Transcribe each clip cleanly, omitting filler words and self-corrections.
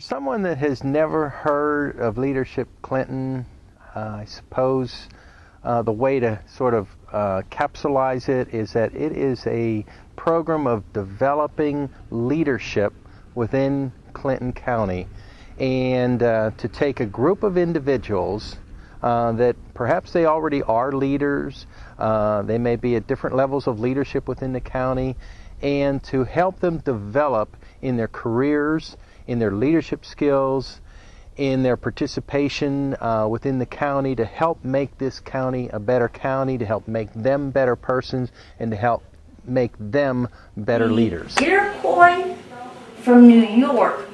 someone that has never heard of Leadership Clinton, I suppose the way to sort of capsulize it is that it is a program of developing leadership within Clinton County, and to take a group of individuals that perhaps they already are leaders, they may be at different levels of leadership within the county, and to help them develop in their careers, in their leadership skills, in their participation within the county, to help make this county a better county, to help make them better persons, and to help make them better leaders. Iroquois from New York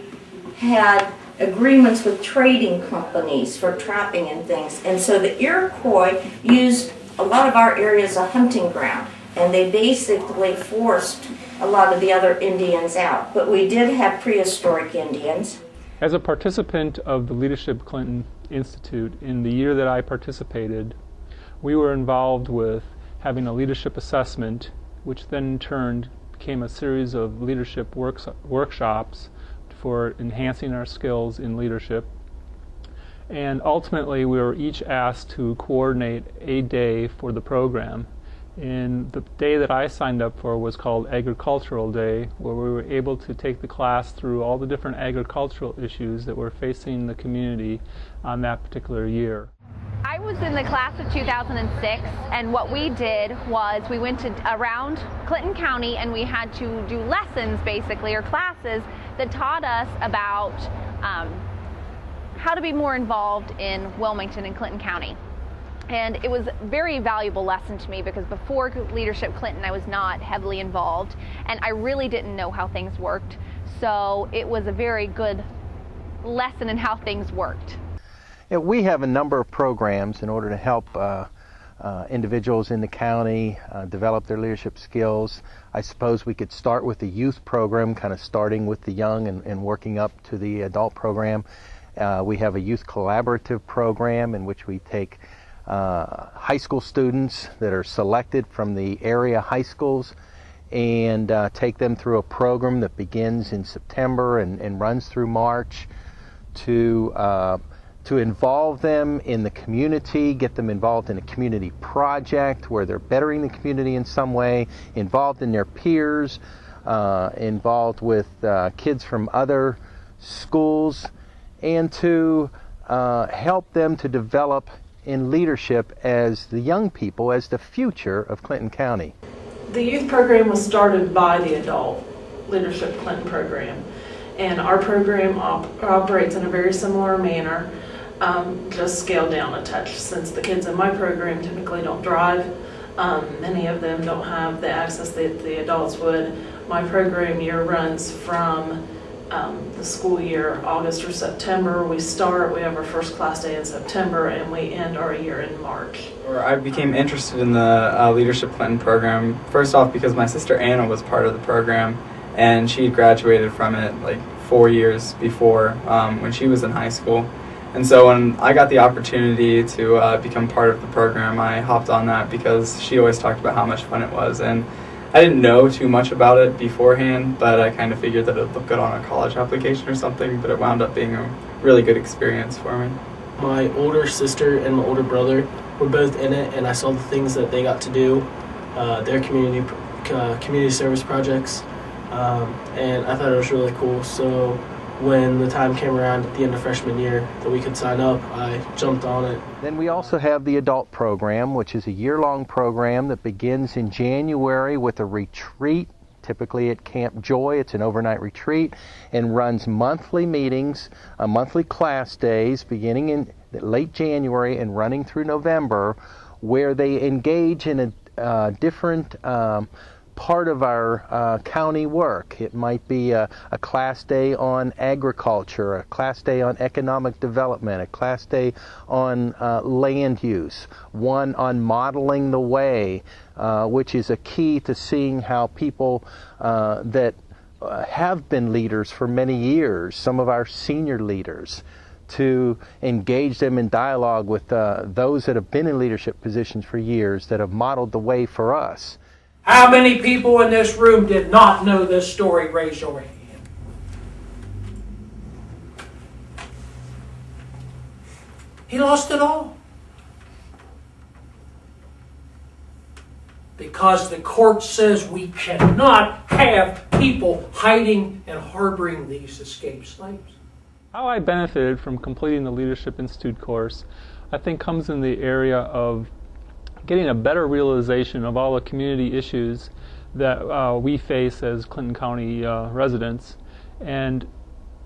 had agreements with trading companies for trapping and things, and so the Iroquois used a lot of our area as a hunting ground, and they basically forced a lot of the other Indians out. But we did have prehistoric Indians. As a participant of the Leadership Clinton Institute, in the year that I participated, we were involved with having a leadership assessment, which then in turn became a series of leadership workshops for enhancing our skills in leadership. And ultimately, we were each asked to coordinate a day for the program. And the day that I signed up for was called Agricultural Day, where we were able to take the class through all the different agricultural issues that were facing the community on that particular year. I was in the class of 2006, and what we did was we went around Clinton County, and we had to do lessons, basically, or classes that taught us about how to be more involved in Wilmington and Clinton County. And it was a very valuable lesson to me, because before Leadership Clinton I was not heavily involved, and I really didn't know how things worked. So it was a very good lesson in how things worked. Yeah, we have a number of programs in order to help individuals in the county develop their leadership skills. I suppose we could start with the youth program, kind of starting with the young and working up to the adult program. We have a youth collaborative program in which we take high school students that are selected from the area high schools and take them through a program that begins in September and runs through March to involve them in the community, get them involved in a community project where they're bettering the community in some way, involved in their peers, involved with kids from other schools, and to help them to develop in leadership as the young people, as the future of Clinton County. The youth program was started by the adult Leadership Clinton program, and our program operates in a very similar manner, just scaled down a touch, since the kids in my program typically don't drive. Many of them don't have the access that the adults would. My program year runs from the school year, August or September. We have our first class day in September, and we end our year in March. I became interested in the Leadership Clinton program, first off because my sister Anna was part of the program, and she had graduated from it like 4 years before when she was in high school. And so when I got the opportunity to become part of the program, I hopped on that because she always talked about how much fun it was. And I didn't know too much about it beforehand, but I kind of figured that it would look good on a college application or something, but it wound up being a really good experience for me. My older sister and my older brother were both in it, and I saw the things that they got to do, their community service projects, and I thought it was really cool. So when the time came around at the end of freshman year that we could sign up, I jumped on it. Then we also have the adult program, which is a year-long program that begins in January with a retreat, typically at Camp Joy. It's an overnight retreat, and runs monthly meetings, monthly class days beginning in late January and running through November, where they engage in a different part of our county work. It might be a class day on agriculture, a class day on economic development, a class day on land use, one on modeling the way, which is a key to seeing how people that have been leaders for many years, some of our senior leaders, to engage them in dialogue with those that have been in leadership positions for years, that have modeled the way for us. How many people in this room did not know this story? Raise your hand. He lost it all. Because the court says we cannot have people hiding and harboring these escaped slaves. How I benefited from completing the Leadership Institute course, I think, comes in the area of getting a better realization of all the community issues that we face as Clinton County residents. And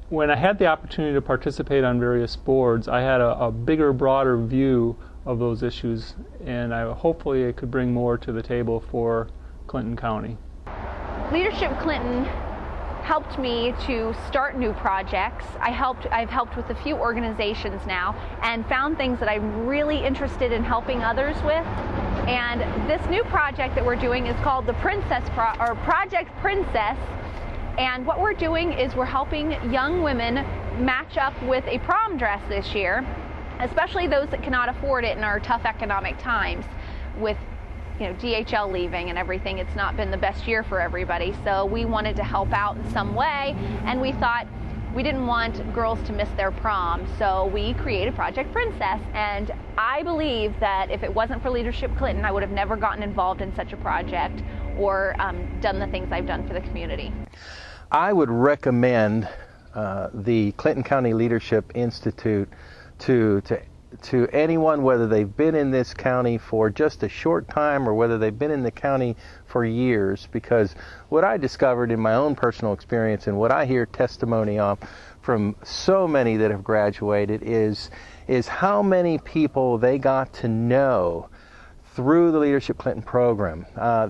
when I had the opportunity to participate on various boards, I had a bigger, broader view of those issues, and hopefully it could bring more to the table for Clinton County. Leadership Clinton helped me to start new projects. I've helped with a few organizations now and found things that I'm really interested in helping others with. And this new project that we're doing is called the Project Princess. And what we're doing is we're helping young women match up with a prom dress this year, especially those that cannot afford it in our tough economic times with DHL leaving and everything. It's not been the best year for everybody, so we wanted to help out in some way, and we thought we didn't want girls to miss their prom, so we created Project Princess. And I believe that if it wasn't for Leadership Clinton, I would have never gotten involved in such a project or done the things I've done for the community. I would recommend the Clinton County Leadership Institute to anyone, whether they've been in this county for just a short time or whether they've been in the county for years, because what I discovered in my own personal experience and what I hear testimony of from so many that have graduated is how many people they got to know through the Leadership Clinton program.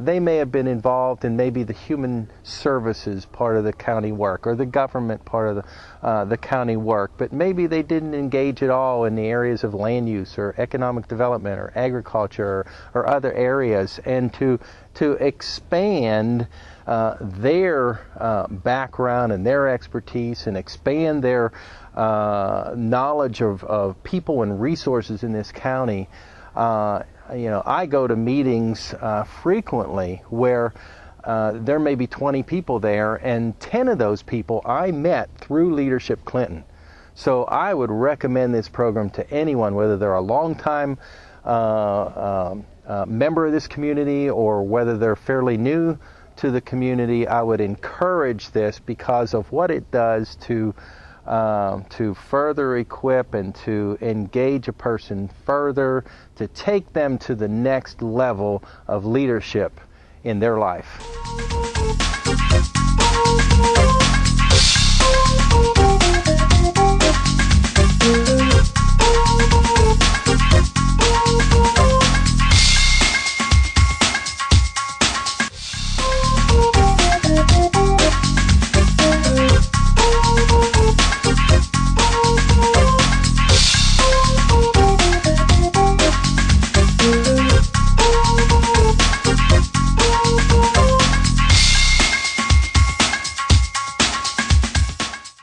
They may have been involved in maybe the human services part of the county work or the government part of the county work, but maybe they didn't engage at all in the areas of land use or economic development or agriculture or other areas, and to expand their background and their expertise and expand their knowledge of people and resources in this county. I go to meetings frequently where there may be 20 people there, and 10 of those people I met through Leadership Clinton. So I would recommend this program to anyone, whether they're a long-time member of this community or whether they're fairly new to the community. I would encourage this because of what it does to further equip and to engage a person further, to take them to the next level of leadership in their life.